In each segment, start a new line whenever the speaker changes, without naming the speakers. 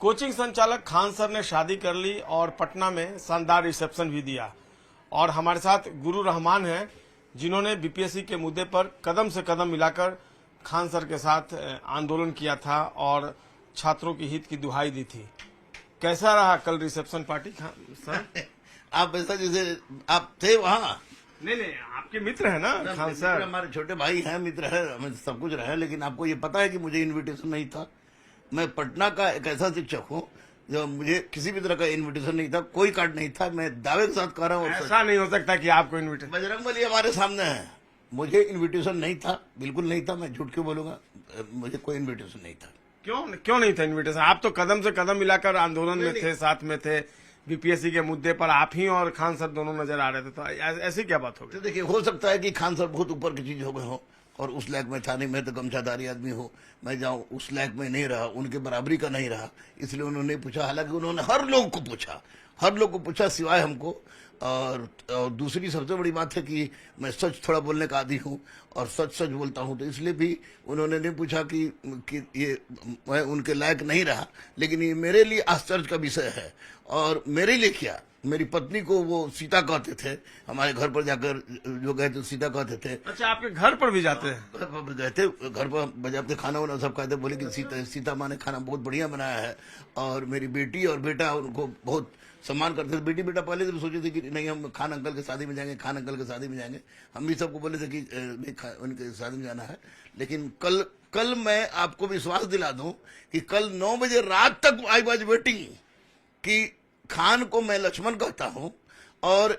Coaching संचालक Khan sir ने शादी कर ली और पटना में शानदार रिसेप्शन भी दिया। और हमारे साथ गुरु रहमान हैं, जिन्होंने बीपीएससी के मुद्दे पर कदम से कदम मिलाकर खान सर के साथ आंदोलन किया था और छात्रों की हित की दुहाई दी थी। कैसा रहा कल रिसेप्शन पार्टी खान सर?
आप ऐसा जैसे आप थे वहाँ।
नहीं, आपके मित्र है ना खान सर?
हमारे छोटे भाई हैं, मित्र है, हमें सब कुछ रहे, लेकिन आपको ये पता है कि मुझे इनविटेशन नहीं था। मैं पटना का एक ऐसा शिक्षक हूँ जो मुझे किसी भी तरह का इनविटेशन नहीं था, कोई कार्ड नहीं था। मैं दावे के साथ कह रहा हूँ,
ऐसा नहीं हो सकता कि आपको इनविटेशन।
बजरंगबली हमारे सामने है, मुझे इनविटेशन नहीं था, बिल्कुल नहीं था। मैं झूठ क्यों बोलूंगा? मुझे कोई इनविटेशन नहीं था।
क्यों नहीं था इनविटेशन? आप तो कदम से कदम मिलाकर आंदोलन में थे, साथ में थे। बीपीएससी के मुद्दे पर आप ही और खान सर दोनों नजर आ रहे थे, तो ऐसी क्या बात हो गई?
तो देखिए, हो सकता है कि खान सर बहुत ऊपर की चीज हो गए हो और उस लायक में था नहीं। मैं तो गमछाधारी आदमी हूँ, मैं जाऊँ उस लायक में नहीं रहा, उनके बराबरी का नहीं रहा, इसलिए उन्होंने पूछा। हालांकि उन्होंने हर लोग को पूछा सिवाय हमको। और दूसरी सबसे बड़ी बात है कि मैं सच थोड़ा बोलने का आदी हूँ और सच बोलता हूँ, तो इसलिए भी उन्होंने नहीं पूछा कि ये मैं उनके लायक नहीं रहा। लेकिन ये मेरे लिए आश्चर्य का विषय है। और मेरे लिए क्या, मेरी पत्नी को वो सीता कहते थे, हमारे घर पर जाकर जो गए थे सीता कहते थे।
अच्छा, आपके घर पर भी जाते हैं?
घर पर गए थे, घर पर बजाते खाना वाना सब कहते, बोले कि सीता माँ ने खाना बहुत बढ़िया बनाया है। और मेरी बेटी और बेटा उनको बहुत सम्मान करते थे। बेटी बेटा पहले से भी सोचे थे कि नहीं, हम खान अंकल के शादी में जाएंगे, खान अंकल के शादी में जाएंगे। हम भी सबको बोले थे कि नहीं, उनके शादी में जाना है। लेकिन कल मैं आपको विश्वास दिला दूं कि कल 9 बजे रात तक आई वॉज वेटिंग कि खान को मैं लक्ष्मण कहता हूं, और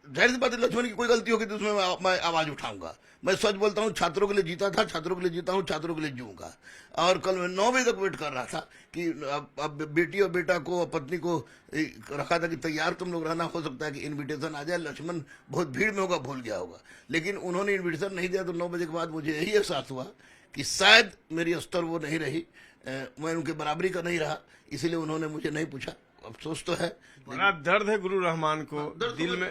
जाहिर सी बात है लक्ष्मण की कोई गलती होगी तो उसमें मैं आवाज उठाऊंगा। मैं सच बोलता हूँ, छात्रों के लिए जीता था, छात्रों के लिए जीता हूँ, छात्रों के लिए जीऊंगा। और कल मैं 9 बजे तक वेट कर रहा था कि अब बेटी और बेटा को, पत्नी को रखा था कि तैयार तुम लोग रहना, हो सकता है कि इनविटेशन आ जाए। लक्ष्मण बहुत भीड़ में होगा, भूल गया होगा। लेकिन उन्होंने इन्विटेशन नहीं दिया, तो 9 बजे के बाद मुझे यही एहसास हुआ कि शायद मेरी स्तर वो नहीं रही, मैं उनके बराबरी का नहीं रहा, इसलिए उन्होंने मुझे नहीं पूछा। अफसोस तो है।
बड़ा दर्द है गुरु रहमान को,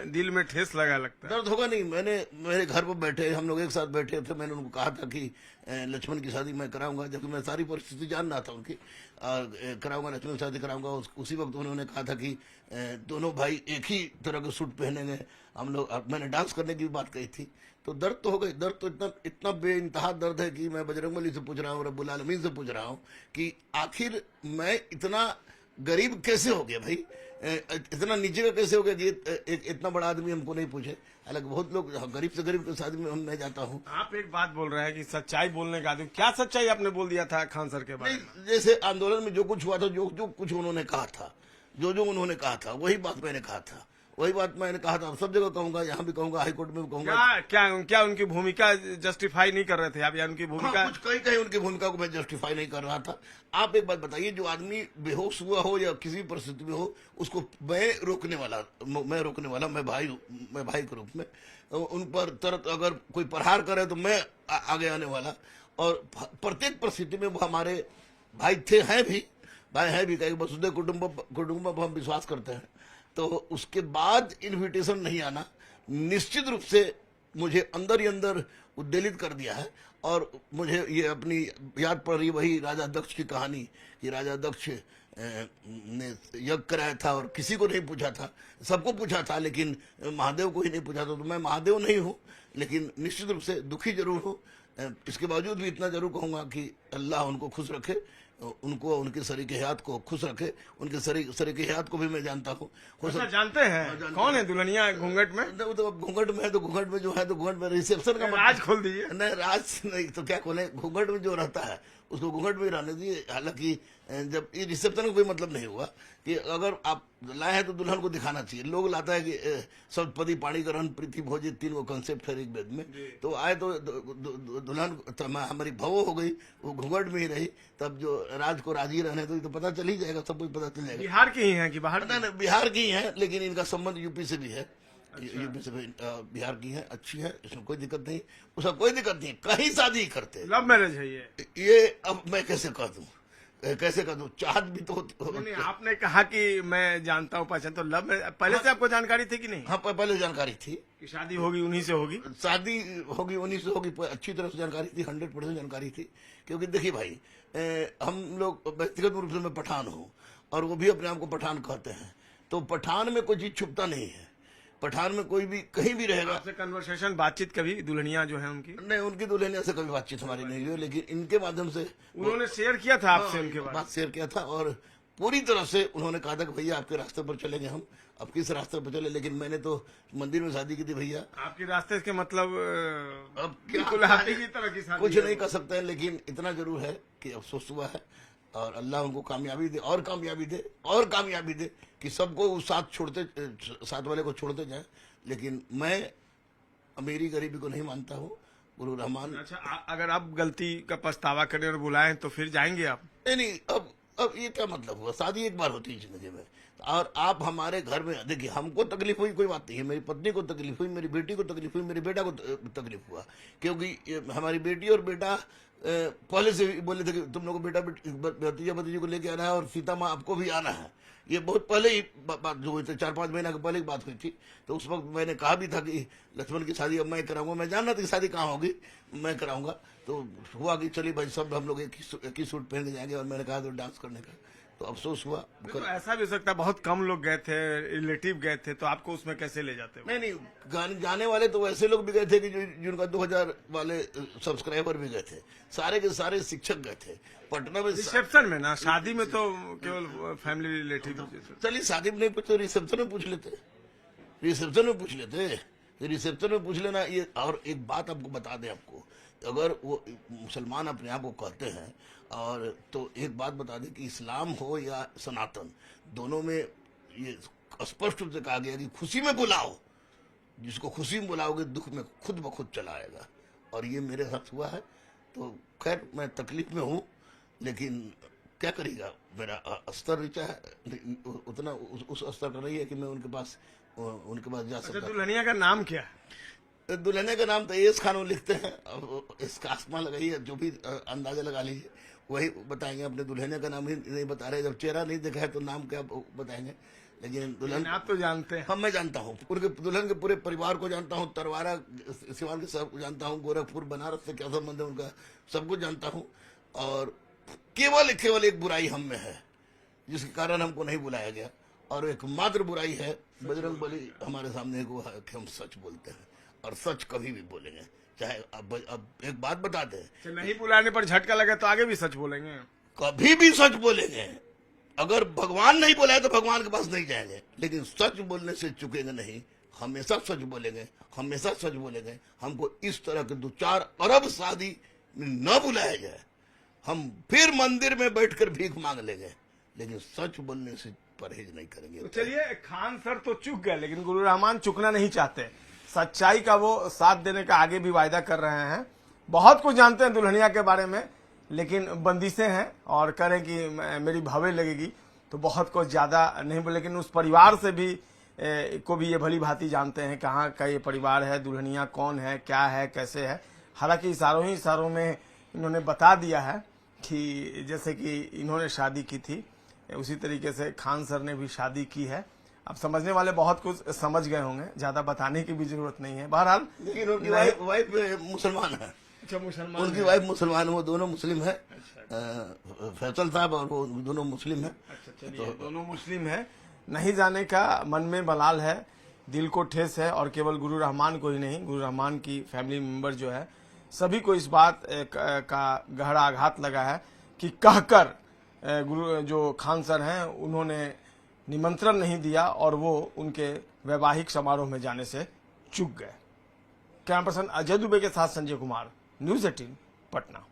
दिल में ठेस लगा लगता है।
दर्द होगा नहीं। मेरे घर पर बैठे, हम लोग एक साथ बैठे थे, मैंने उनको कहा था कि लक्ष्मण की शादी मैं कराऊंगा, जबकि मैं सारी परिस्थिति जान रहा था उनकी। कराऊंगा, लक्ष्मण की शादी कराऊंगा। उसी वक्त उन्होंने कहा था कि दोनों भाई एक ही तरह के सूट पहनेंगे हम लोग। मैंने डांस करने की भी बात कही थी। तो दर्द तो हो गई। दर्द तो इतना बेइंतहा दर्द है कि मैं बजरंगबली से पूछ रहा हूँ, रब्बुल आलमीन से पूछ रहा हूँ कि आखिर मैं इतना गरीब कैसे हो गया भाई, इतना नीचे का कैसे हो गया कि इतना बड़ा आदमी हमको नहीं पूछे। हालांकि बहुत लोग गरीब से गरीब के शादी में हम मैं जाता हूँ।
आप एक बात बोल रहे हैं कि सच्चाई बोलने का आदमी, क्या सच्चाई आपने बोल दिया था खान सर के बारे में?
जैसे आंदोलन में जो कुछ हुआ था, जो कुछ उन्होंने कहा था, जो उन्होंने कहा था, वही बात मैंने कहा था, वही बात मैंने कहा था। सब जगह कहूंगा, यहाँ भी कहूंगा, हाईकोर्ट में भी कहूंगा।
क्या उनकी भूमिका जस्टिफाई नहीं कर रहे थे आप, या उनकी भूमिका?
हाँ, कुछ कहीं उनकी भूमिका को मैं जस्टिफाई नहीं कर रहा था। आप एक बात बताइए, जो आदमी बेहोश हुआ हो या किसी भी परिस्थिति में हो, उसको मैं रोकने वाला मैं भाई के रूप में उन पर तुरंत अगर कोई प्रहार करे तो मैं आगे आने वाला। और प्रत्येक परिस्थिति में वो हमारे भाई हैं भी, कहीं वसुधैव कुटुंबकम हम विश्वास करते हैं। तो उसके बाद इनविटेशन नहीं आना निश्चित रूप से मुझे अंदर ही अंदर उद्वेलित कर दिया है। और मुझे ये अपनी याद पड़ रही वही राजा दक्ष की कहानी कि राजा दक्ष ने यज्ञ कराया था और किसी को नहीं पूछा था, सबको पूछा था लेकिन महादेव को ही नहीं पूछा था। तो मैं महादेव नहीं हूँ, लेकिन निश्चित रूप से दुखी जरूर हूँ। इसके बावजूद भी इतना जरूर कहूँगा कि अल्लाह उनको खुश रखे, उनको, उनके शरीके हयात को खुश रखे। उनके शरीके हयात को भी मैं जानता हूँ।
जानते हैं कौन है दुल्हनिया घूंघट में?
तो घूंघट में है, तो घूंघट में जो है, तो घूंघट में रिसेप्शन का
राज खोल दीजिए।
नहीं, राज नहीं तो क्या खोले, घूंघट में जो रहता है उसको घूंघट में रहने दिए। हालांकि जब ये रिसेप्शन का कोई मतलब नहीं हुआ कि अगर आप लाए हैं तो दुल्हन को दिखाना चाहिए। लोग लाता है कि सप्तपदी पाणिग्रहण प्रीति भोज 3 कॉन्सेप्ट है ऋग्वेद में। तो आए तो दुल्हन हमारी भवो हो गई, वो घूंघट में ही रही। तब जो राज को राजी रहने तो पता चल ही जाएगा, सब कुछ पता चल जाएगा।
बिहार की ही है कि बाहर?
बिहार की ही है, लेकिन इनका संबंध यूपी से भी है। यूपी से भी, बिहार की है, अच्छी है, इसमें कोई दिक्कत नहीं, उसका कोई दिक्कत नहीं। कहीं शादी करते,
लव मैरिज है
ये अब मैं कैसे कह दूं, चाहत भी तो
नहीं, आपने कहा कि मैं जानता हूँ पहचान, तो लव मैरिज पहले से आपको जानकारी थी कि नहीं?
हाँ, पहले जानकारी थी
कि शादी होगी उन्हीं से होगी।
शादी होगी उन्हीं से होगी, अच्छी तरह से जानकारी थी, 100% जानकारी थी। क्योंकि देखिए भाई, हम लोग व्यक्तिगत रूप से मैं पठान हूँ और वो भी अपने आप को पठान कहते हैं। तो पठान में कोई चीज छुपता नहीं है, पठान में कोई भी कहीं भी रहेगा।
आपसे कन्वर्सेशन, बातचीत कभी दुल्हनिया जो है उनकी?
नहीं, उनकी दुल्हनिया से कभी बातचीत हमारी नहीं हुई, लेकिन इनके माध्यम से
उन्होंने शेयर किया था आपसे उनके बारे में?
बात शेयर किया था और पूरी तरह से उन्होंने कहा था कि भैया आपके रास्ते पर चलेंगे हम, अब किस रास्ते पर चले। लेकिन मैंने तो मंदिर में शादी की थी भैया।
आपके रास्ते के मतलब
अब क्या
बिल्कुल हाथी की तरह की शादी
कुछ
है।
नहीं कर सकते हैं, लेकिन इतना जरूर है कि अफसोस हुआ है और अल्लाह उनको कामयाबी दे और कामयाबी दे और कामयाबी दे कि सबको उस साथ वाले को छोड़ते जाए। लेकिन मैं अमीरी गरीबी को नहीं मानता हूँ। गुरु रहमान,
अच्छा, अगर आप गलती का पछतावा करें और बुलाएं तो फिर जाएंगे आप?
नहीं, अब ये क्या मतलब हुआ? शादी एक बार होती है जिंदगी में, और आप हमारे घर में देखिए, हमको तकलीफ हुई कोई बात नहीं है, मेरी पत्नी को तकलीफ हुई, मेरी बेटी को तकलीफ हुई, मेरे बेटा को तकलीफ हुआ, क्योंकि हमारी बेटी और बेटा पहले से बोले थे कि तुम लोग बेटा भतीजा भतीजी को लेके आना है और सीता माँ आपको भी आना है। ये बहुत पहले ही बात जो हुई थी, 4-5 महीना के पहले की बात हुई थी। तो उस वक्त मैंने कहा भी था कि लक्ष्मण की शादी अब मैं कराऊंगा, मैं जानना था कि शादी कहाँ होगी, मैं कराऊंगा। तो हुआ कि चलिए भाई सब हम लोग एक ही सूट पहन के जाएंगे, और मैंने कहा तो डांस करने का। तो अफसोस हुआ।
तो ऐसा भी हो सकता है बहुत कम लोग गए थे, रिलेटिव गए थे, तो आपको उसमें कैसे ले जाते हो?
नहीं, जाने वाले तो वैसे लोग भी गए थे कि जिनका 2000 वाले सब्सक्राइबर भी गए थे, सारे के सारे शिक्षक गए थे पटना में।
रिसेप्शन में ना, शादी में तो केवल फैमिली रिलेटिव।
चलिए शादी में नहीं पूछते, रिसेप्शन में पूछ लेते, रिसेप्शन में पूछ लेते, रिसेप्शन में पूछ लेना। ये और एक बात आपको बता दें, आपको अगर वो मुसलमान अपने आप को कहते हैं, और तो एक बात बता दें कि इस्लाम हो या सनातन, दोनों में ये स्पष्ट रूप से कहा गया कि खुशी में बुलाओ, जिसको खुशी में बुलाओगे दुख में खुद ब खुद चला आएगा। और ये मेरे साथ हुआ है। तो खैर मैं तकलीफ में हूँ, लेकिन क्या करेगा, मेरा स्तर नीचा है, उतना उस स्तर का नहीं है कि मैं उनके पास जा सकता।
दुल्हनिया का नाम क्या है?
दुल्हनिया का नाम तो एस खान लिखते हैं, अब इसका आसमान लगाइए, जो भी अंदाजा लगा लीजिए वही बताएंगे। अपने दुल्हनिया का नाम ही नहीं बता रहे, जब चेहरा नहीं देखा है तो नाम क्या बताएंगे। लेकिन दुल्हन
आप तो जानते हैं।
हाँ, मैं जानता हूँ, उनके दुल्हन के पूरे परिवार को जानता हूँ, तरवारा सिवान के सब जानता हूँ, गोरखपुर बनारस से क्या संबंध है उनका, सब कुछ जानता हूँ। और केवल एक बुराई हम में है जिसके कारण हमको नहीं बुलाया गया, और एक मात्र बुराई है, बजरंग बली हमारे सामने एक वो है कि हम सच बोलते हैं, और सच कभी भी बोलेंगे। चाहे अब एक बात बताते हैं,
नहीं बुलाने पर झटका लगे तो आगे भी सच बोलेंगे,
कभी भी सच बोलेंगे। अगर भगवान नहीं बुलाए तो भगवान के पास नहीं जाएंगे, लेकिन सच बोलने से चुकेंगे नहीं, हमेशा सच बोलेंगे, हमेशा सच बोलेंगे। हमको इस तरह के 2-4 अरब शादी में न बुलाया जाए, हम फिर मंदिर में बैठकर भीख मांग लेंगे, लेकिन सच बोलने से परहेज नहीं करेंगे।
तो चलिए, खान सर तो चुक गए, लेकिन गुरु रहमान चुकना नहीं चाहते, सच्चाई का वो साथ देने का आगे भी वायदा कर रहे हैं। बहुत कुछ जानते हैं दुल्हनिया के बारे में, लेकिन बंदिशें हैं और करें कि मेरी भावे लगेगी तो बहुत कुछ ज्यादा नहीं बोले। लेकिन उस परिवार से भी को भी ये भली भांति जानते हैं कहाँ का ये परिवार है, दुल्हनिया कौन है, क्या है, कैसे है। हालांकि इशारों में इन्होंने बता दिया है कि जैसे कि इन्होंने शादी की थी, उसी तरीके से खान सर ने भी शादी की है। अब समझने वाले बहुत कुछ समझ गए होंगे, ज्यादा बताने की भी जरूरत नहीं है। बहरहाल,
लेकिन उनकी वाइफ मुसलमान है।
अच्छा, मुसलमान,
उनकी वाइफ मुसलमान, वो दोनों मुस्लिम है। फैसल साहब और वो दोनों मुस्लिम है।
अच्छा, चलिए, दोनों मुस्लिम है। नहीं जाने का मन में मलाल है, दिल को ठेस है, और केवल गुरु रहमान को ही नहीं, गुरु रहमान की फैमिली मेंबर जो है सभी को इस बात का गहरा आघात लगा है कि कहकर गुरु जो खान सर हैं उन्होंने निमंत्रण नहीं दिया और वो उनके वैवाहिक समारोह में जाने से चूक गए। कैमरा पर्सन अजय दुबे के साथ संजय कुमार, न्यूज़ 18 पटना।